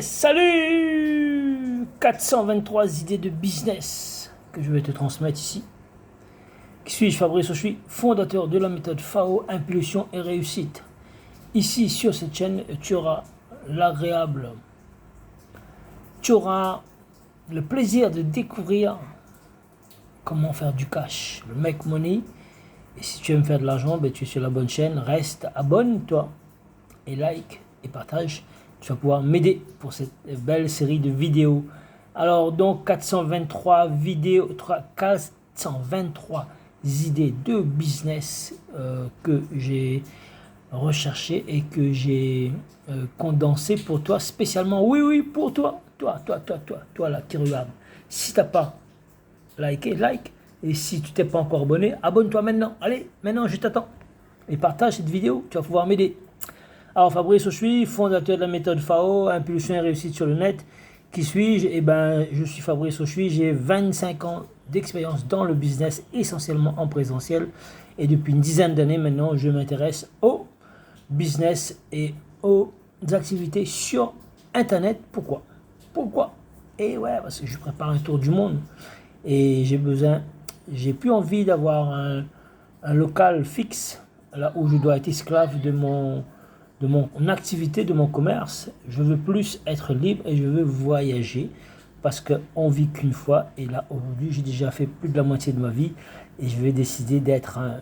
Salut! 423 idées de business que je vais te transmettre ici. Qui suis-je? Fabrice Auchuy, fondateur de la méthode FAO, Impulsion et Réussite. Ici, sur cette chaîne, tu auras l'agréable, tu auras le plaisir de découvrir comment faire du cash, le make money. Et si tu aimes faire de l'argent, ben, tu es sur la bonne chaîne. Reste, abonne-toi et like et partage. Tu vas pouvoir m'aider pour cette belle série de vidéos. Alors donc 423 vidéos, 423 idées de business que j'ai recherché et que j'ai condensé pour toi spécialement. Oui, pour toi là qui regarde. Si tu n'as pas liké, like. Et si tu t'es pas encore abonné, abonne-toi maintenant. Allez, maintenant je t'attends. Et partage cette vidéo, tu vas pouvoir m'aider. Alors Fabrice Auchuy, fondateur de la méthode FAO, Impulsion et Réussite sur le net. Qui suis-je? Eh ben, je suis Fabrice Auchuy, j'ai 25 ans d'expérience dans le business, essentiellement en présentiel. Et depuis une dizaine d'années maintenant, je m'intéresse au business et aux activités sur Internet. Pourquoi? Et ouais, parce que je prépare un tour du monde. Et j'ai plus envie d'avoir un local fixe, là où je dois être esclave de mon activité, de mon commerce. Je veux plus être libre et je veux voyager parce qu'on vit qu'une fois. Et là, aujourd'hui, j'ai déjà fait plus de la moitié de ma vie et je vais décider d'être un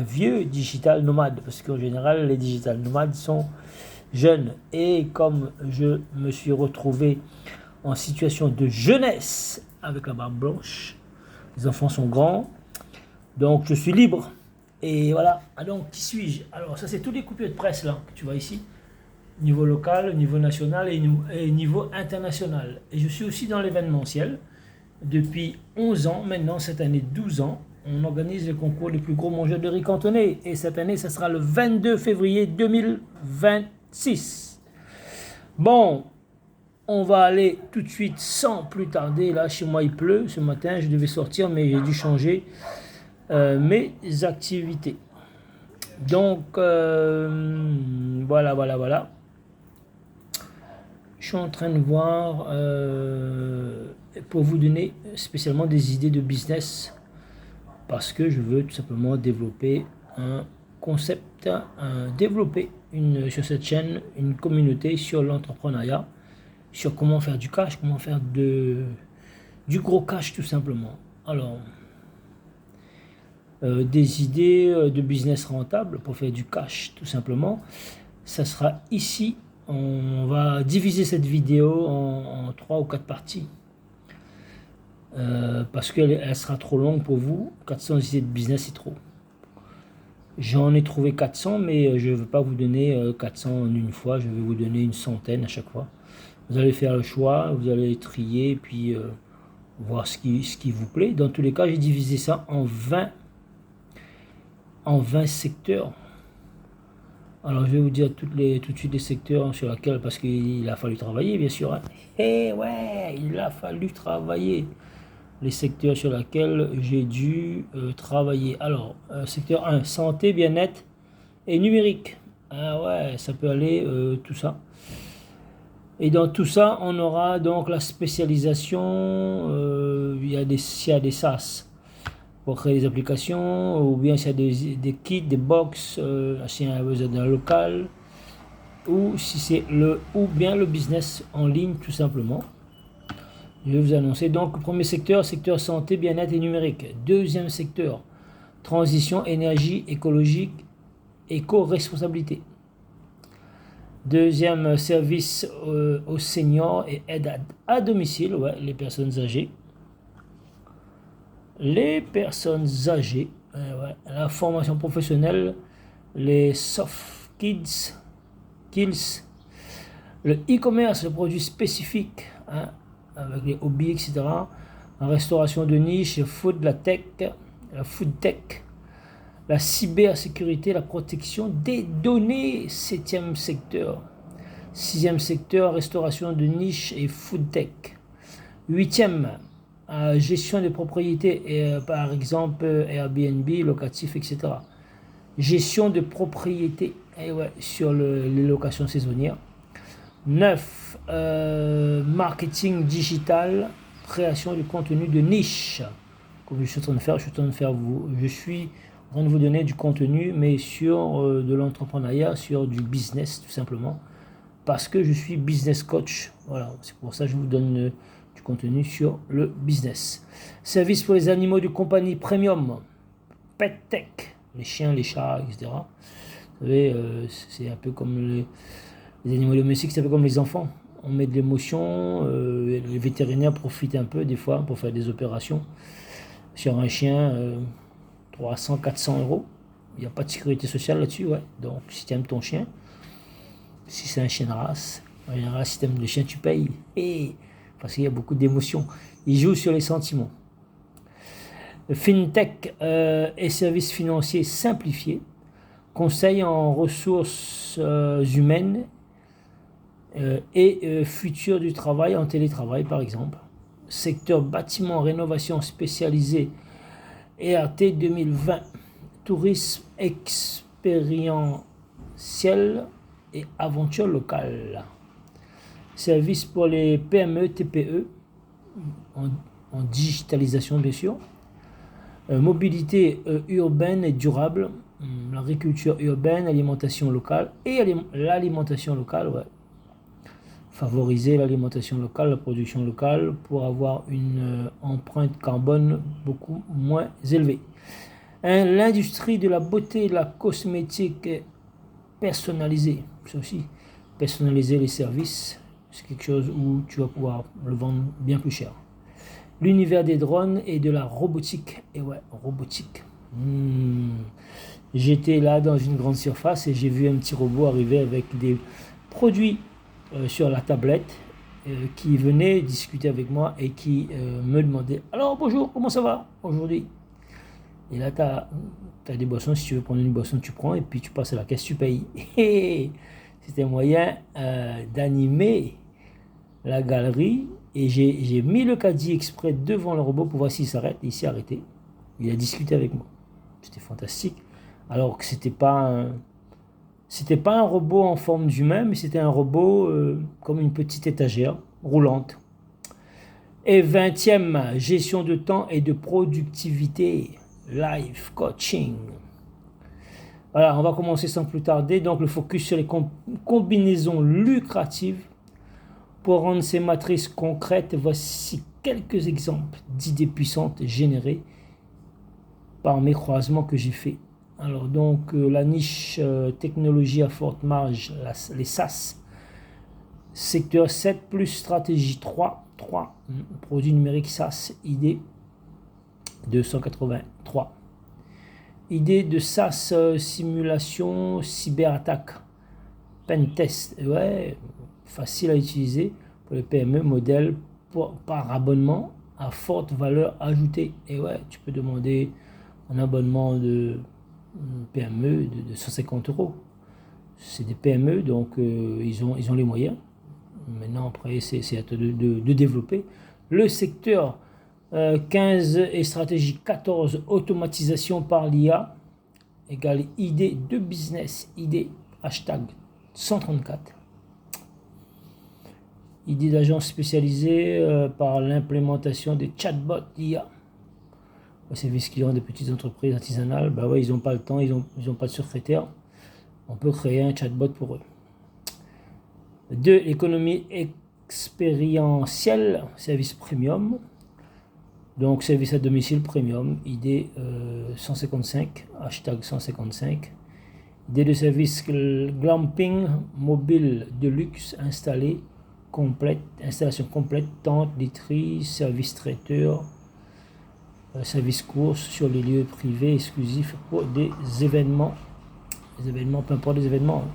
vieux digital nomade parce qu'en général, les digital nomades sont jeunes. Et comme je me suis retrouvé en situation de jeunesse avec la barbe blanche, les enfants sont grands, donc je suis libre. Et voilà, donc qui suis-je? Alors ça c'est tous les coupures de presse là que tu vois ici, niveau local, niveau national et niveau international. Et je suis aussi dans l'événementiel depuis 11 ans, maintenant cette année 12 ans. On organise le concours des plus gros mangeurs de riz cantonais et cette année ça sera le 22 février 2026. Bon, on va aller tout de suite sans plus tarder. Là chez moi il pleut, ce matin je devais sortir mais j'ai dû changer mes activités. Donc voilà. Je suis en train de voir pour vous donner spécialement des idées de business parce que je veux tout simplement développer un concept, développer sur cette chaîne une communauté sur l'entrepreneuriat, sur comment faire du cash, comment faire du gros cash tout simplement. Alors des idées de business rentable pour faire du cash tout simplement, ça sera ici. On va diviser cette vidéo en 3 ou 4 parties parce qu'elle sera trop longue pour vous. 400 idées de business c'est trop. J'en ai trouvé 400 mais je ne veux pas vous donner 400 en une fois, je vais vous donner une centaine à chaque fois. Vous allez faire le choix, vous allez trier puis voir ce qui vous plaît. Dans tous les cas, j'ai divisé ça en 20 secteurs. Alors je vais vous dire tout de suite les secteurs sur lesquels, parce qu'il a fallu travailler bien sûr. Eh ouais, il a fallu travailler. Les secteurs sur lesquels j'ai dû travailler. Alors, secteur 1, santé, bien-être et numérique. Ah ouais, ça peut aller tout ça. Et dans tout ça, on aura donc la spécialisation. Il y a des SaaS pour créer des applications, ou bien s'il y a des kits, des box, si on a besoin d'un local, ou si c'est ou bien le business en ligne tout simplement. Je vais vous annoncer donc le premier secteur santé, bien-être et numérique. Deuxième secteur, transition, énergie, écologique, éco-responsabilité. Deuxième, service aux seniors et aide à domicile, ouais, les personnes âgées. Ouais, la formation professionnelle, les soft skills, le e-commerce, le produit spécifique, hein, avec les hobbies, etc. La restauration de niche, la food tech, la cybersécurité, la protection des données, 7e secteur. 6e secteur, restauration de niche et food tech. 8e, gestion des propriétés, par exemple Airbnb, locatif, etc. Gestion de propriété sur les locations saisonnières. 9. Marketing digital, création de contenu de niche. Comme je suis en train de faire, je suis en train de vous donner du contenu, mais sur de l'entrepreneuriat, sur du business tout simplement, parce que je suis business coach. Voilà, c'est pour ça que je vous donne du contenu sur le business. Service pour les animaux de compagnie premium, pet tech, les chiens, les chats, etc. Vous savez, c'est un peu comme les animaux domestiques, c'est un peu comme les enfants. On met de l'émotion, les vétérinaires profitent un peu des fois pour faire des opérations. Sur un chien, 300, 400 euros. Il n'y a pas de sécurité sociale là-dessus, ouais. Donc, si tu aimes ton chien, si c'est un chien de race, en général, si tu aimes le chien, tu payes. Et, parce qu'il y a beaucoup d'émotions. Il joue sur les sentiments. FinTech et services financiers simplifiés. Conseil en ressources humaines et futur du travail en télétravail, par exemple. Secteur bâtiment, rénovation spécialisée ERT 2020, tourisme expérientiel et aventure locale. Service pour les PME, TPE, en digitalisation bien sûr. Mobilité urbaine et durable, l'agriculture urbaine, alimentation locale et l'alimentation locale, ouais. Favoriser l'alimentation locale, la production locale pour avoir une empreinte carbone beaucoup moins élevée. L'industrie de la beauté et de la cosmétique personnalisée, c'est aussi personnaliser les services, c'est quelque chose où tu vas pouvoir le vendre bien plus cher. L'univers des drones et de la robotique, et ouais, robotique. J'étais là dans une grande surface et j'ai vu un petit robot arriver avec des produits sur la tablette qui venait discuter avec moi et qui me demandait alors bonjour, comment ça va aujourd'hui? Et là tu as des boissons, si tu veux prendre une boisson tu prends et puis tu passes à la caisse, tu payes. C'était un moyen d'animer la galerie et j'ai mis le caddie exprès devant le robot pour voir s'il s'arrête. Il s'est arrêté, il a discuté avec moi, c'était fantastique, alors que c'était pas un robot en forme d'humain, mais c'était un robot comme une petite étagère roulante. Et 20e, gestion de temps et de productivité, life coaching. Voilà, on va commencer sans plus tarder. Donc le focus sur les combinaisons lucratives. Pour rendre ces matrices concrètes, voici quelques exemples d'idées puissantes générées par mes croisements que j'ai faits. Alors donc la niche technologie à forte marge, les SaaS, secteur 7 plus stratégie 3, produit numérique SaaS, idée 283. Idée de SaaS simulation cyberattaque, pentest, ouais, facile à utiliser pour les PME, modèle par abonnement à forte valeur ajoutée. Et ouais, tu peux demander un abonnement de PME de 150 euros. C'est des PME, donc ils ont les moyens. Maintenant, après, c'est à toi de développer. Le secteur 15 et stratégie 14, automatisation par l'IA, égale idée de business, idée, hashtag 134. Idée d'agence spécialisée par l'implémentation des chatbots d'IA. Service client des petites entreprises artisanales, bah ouais, ils n'ont pas le temps, ils ont pas de secrétaire. On peut créer un chatbot pour eux. 2. L'économie expérientielle, service premium. Donc service à domicile premium, idée 155, hashtag 155. Idée de service glamping mobile de luxe installation complète, tente, literie, service traiteur, service course sur les lieux privés exclusifs pour des événements. Les événements, peu importe les événements, hein.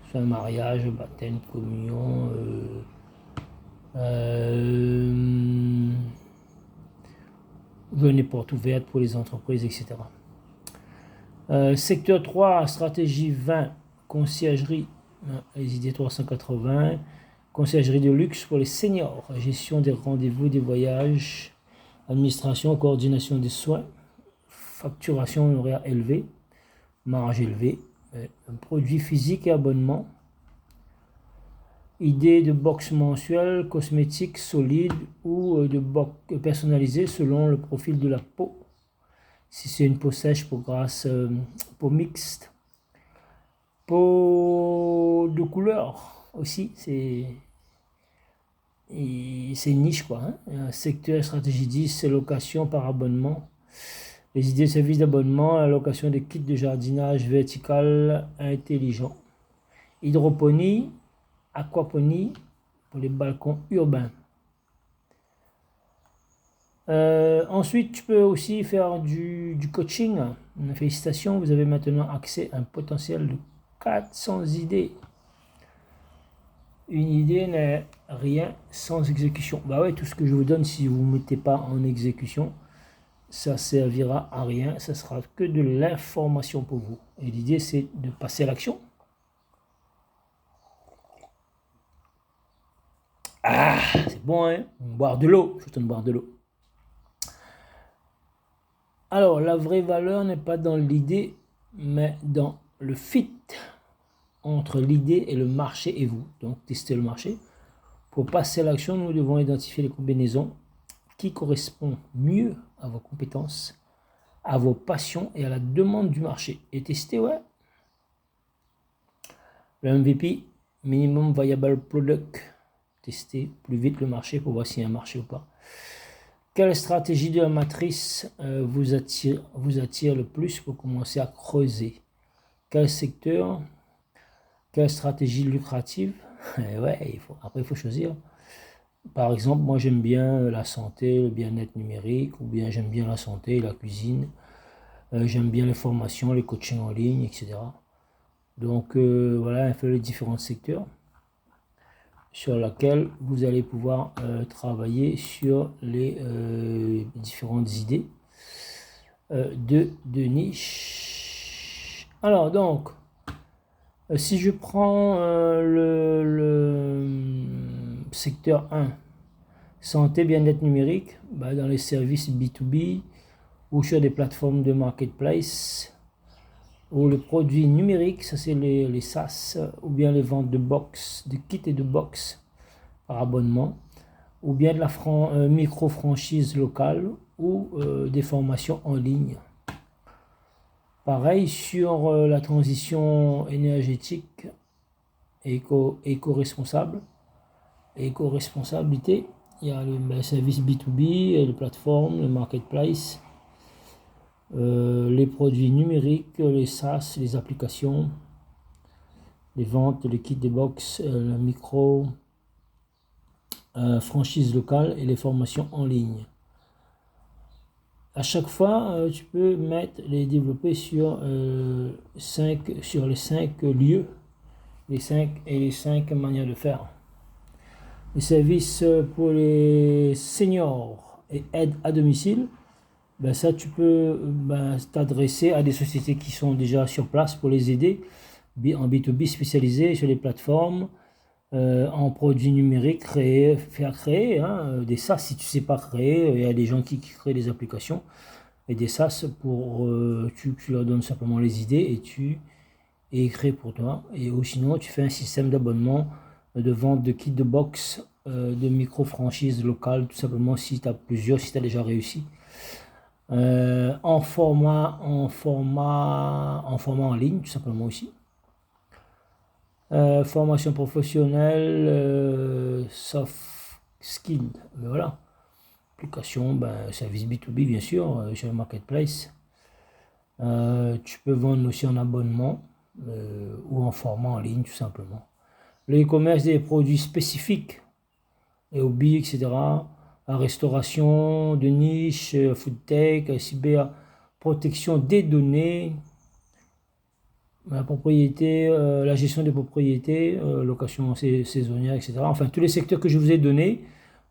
Soit un mariage, un baptême, communion, venez porte ouverte pour les entreprises, etc. Secteur 3, stratégie 20, conciergerie, les idées 380, conciergerie de luxe pour les seniors, gestion des rendez-vous, des voyages, administration, coordination des soins, facturation honoraire élevée, marge élevée, produits physiques et abonnements. Idée de box mensuelle, cosmétique solide ou de box personnalisée selon le profil de la peau. Si c'est une peau sèche, peau grasse, peau mixte. Peau de couleur aussi, c'est une niche quoi. Secteur stratégie 10, c'est location par abonnement. Les idées de services d'abonnement, la location de kits de jardinage vertical intelligent. Hydroponie, aquaponie pour les balcons urbains. Ensuite, tu peux aussi faire du coaching. Félicitations, vous avez maintenant accès à un potentiel de 400 idées. Une idée n'est rien sans exécution. Bah ouais, tout ce que je vous donne, si vous ne mettez pas en exécution, ça servira à rien. Ça sera que de l'information pour vous. Et l'idée, c'est de passer à l'action. Ah, c'est bon, hein? Boire de l'eau. Je suis en train de boire de l'eau. Alors, la vraie valeur n'est pas dans l'idée, mais dans le fit entre l'idée et le marché et vous. Donc, testez le marché. Pour passer à l'action, nous devons identifier les combinaisons qui correspondent mieux à vos compétences, à vos passions et à la demande du marché. Et tester, ouais. Le MVP, Minimum Viable Product. Tester plus vite le marché pour voir s'il y a un marché ou pas. Quelle stratégie de la matrice vous attire le plus pour commencer à creuser? Quel secteur? Quelle stratégie lucrative? Ouais, après il faut choisir. Par exemple, moi j'aime bien la santé, le bien-être numérique, ou bien j'aime bien la santé et la cuisine. J'aime bien les formations, les coachings en ligne, etc. Donc voilà un peu les différents secteurs sur lesquels vous allez pouvoir travailler sur les différentes idées de niche. Alors donc, si je prends le secteur 1, santé, bien-être numérique, bah, dans les services B2B ou sur des plateformes de marketplace, ou le produit numérique, ça c'est les SaaS, ou bien les ventes de box, de kits et de box par abonnement, ou bien de la micro-franchise locale ou des formations en ligne. Pareil sur la transition énergétique éco-responsable, éco-responsabilité, il y a le service B2B, les plateformes, le marketplace, les produits numériques, les SaaS, les applications, les ventes, les kits des box, la micro, franchise locale et les formations en ligne. À chaque fois, tu peux les développer sur les 5 lieux, les 5 manières de faire. Les services pour les seniors et aide à domicile, ben ça tu peux t'adresser à des sociétés qui sont déjà sur place pour les aider en B2B spécialisé sur les plateformes, en produits numériques, faire créer des SaaS. Si tu ne sais pas créer, il y a des gens qui créent des applications et des SaaS pour tu leur donnes simplement les idées et ils créent pour toi. Ou sinon tu fais un système d'abonnement de vente de kits de box, de micro-franchise locale, tout simplement si tu as plusieurs, si tu as déjà réussi. En format en ligne, tout simplement aussi. Formation professionnelle, soft skill, voilà. Application, service B2B bien sûr, sur le marketplace. Tu peux vendre aussi en abonnement ou en format en ligne tout simplement. Le e-commerce des produits spécifiques, et hobby, etc. La restauration de niche, food tech, cyber protection des données, la propriété, la gestion des propriétés, location saisonnière, etc. Enfin, tous les secteurs que je vous ai donnés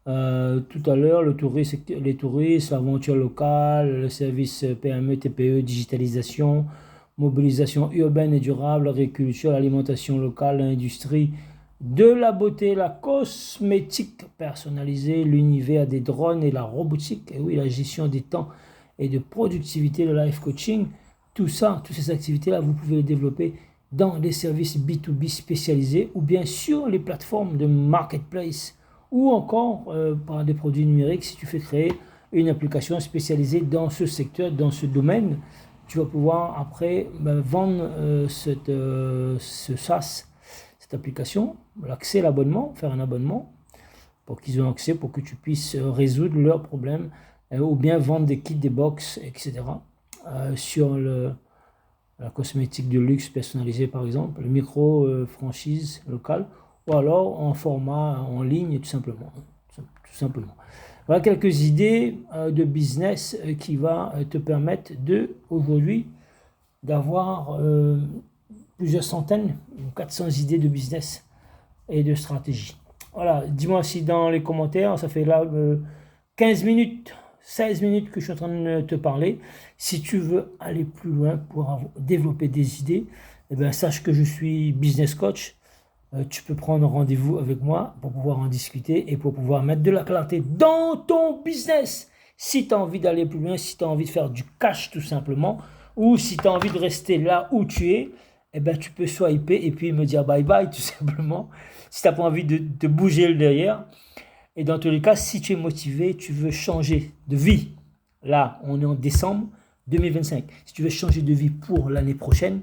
tout à l'heure, les touristes, l'aventure locale, le service PME, TPE, digitalisation, mobilisation urbaine et durable, agriculture, l'alimentation locale, l'industrie de la beauté, la cosmétique personnalisée, l'univers des drones et la robotique, et oui, la gestion des temps et de productivité, le life coaching, tout ça, toutes ces activités-là, vous pouvez les développer dans des services B2B spécialisés ou bien sur les plateformes de marketplace ou encore par des produits numériques. Si tu fais créer une application spécialisée dans ce secteur, dans ce domaine, tu vas pouvoir après vendre ce SaaS, cette application, l'accès, l'abonnement, faire un abonnement pour qu'ils aient accès, pour que tu puisses résoudre leurs problèmes ou bien vendre des kits, des box, etc. Sur la cosmétique de luxe personnalisée par exemple, le micro-franchise locale ou alors en format en ligne tout simplement. Voilà quelques idées de business qui va te permettre aujourd'hui d'avoir plusieurs centaines, 400 idées de business et de stratégie. Voilà, dis-moi si dans les commentaires, ça fait là 15 minutes, 16 minutes que je suis en train de te parler. Si tu veux aller plus loin pour développer des idées, eh bien, sache que je suis business coach. Tu peux prendre rendez-vous avec moi pour pouvoir en discuter et pour pouvoir mettre de la clarté dans ton business. Si tu as envie d'aller plus loin, si tu as envie de faire du cash tout simplement, ou si tu as envie de rester là où tu es, eh ben, tu peux swiper et puis me dire bye bye tout simplement. Si tu n'as pas envie de bouger le derrière. Et dans tous les cas, si tu es motivé, tu veux changer de vie. Là, on est en décembre 2025. Si tu veux changer de vie pour l'année prochaine,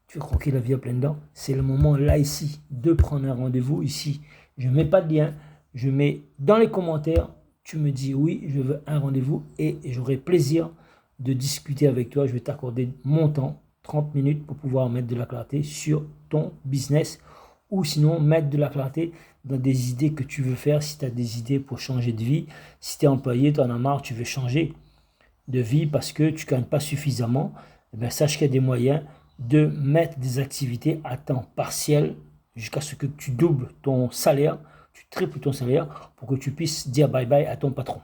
tu veux croquer la vie à pleines dents, c'est le moment là ici de prendre un rendez-vous ici. Je ne mets pas de lien, je mets dans les commentaires, tu me dis oui, je veux un rendez-vous et j'aurai plaisir de discuter avec toi. Je vais t'accorder mon temps, 30 minutes pour pouvoir mettre de la clarté sur ton business ou sinon mettre de la clarté dans des idées que tu veux faire. Si tu as des idées pour changer de vie, si tu es employé, tu en as marre, tu veux changer de vie parce que tu ne gagnes pas suffisamment, eh bien, sache qu'il y a des moyens de mettre des activités à temps partiel jusqu'à ce que tu doubles ton salaire, tu triples ton salaire pour que tu puisses dire bye bye à ton patron.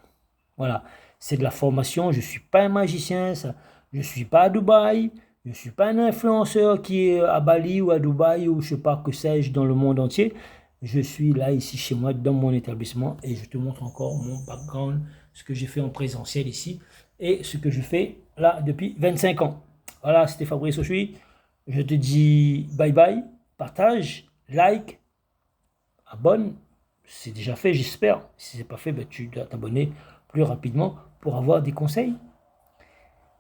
Voilà, c'est de la formation, je ne suis pas un magicien, je ne suis pas à Dubaï, je ne suis pas un influenceur qui est à Bali ou à Dubaï ou je ne sais pas que sais-je dans le monde entier. Je suis là ici chez moi dans mon établissement et je te montre encore mon background, ce que j'ai fait en présentiel ici et ce que je fais là depuis 25 ans. Voilà, c'était Fabrice Ochoui. Je te dis bye bye, partage, like, abonne. C'est déjà fait, j'espère. Si ce n'est pas fait, ben, tu dois t'abonner plus rapidement pour avoir des conseils.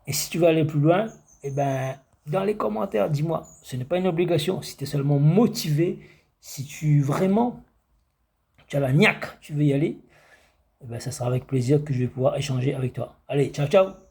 Et si tu veux aller plus loin, eh ben, dans les commentaires, dis-moi. Ce n'est pas une obligation. Si tu es seulement motivé, si tu vraiment, tu as la niaque, tu veux y aller, eh ben, ça sera avec plaisir que je vais pouvoir échanger avec toi. Allez, ciao, ciao!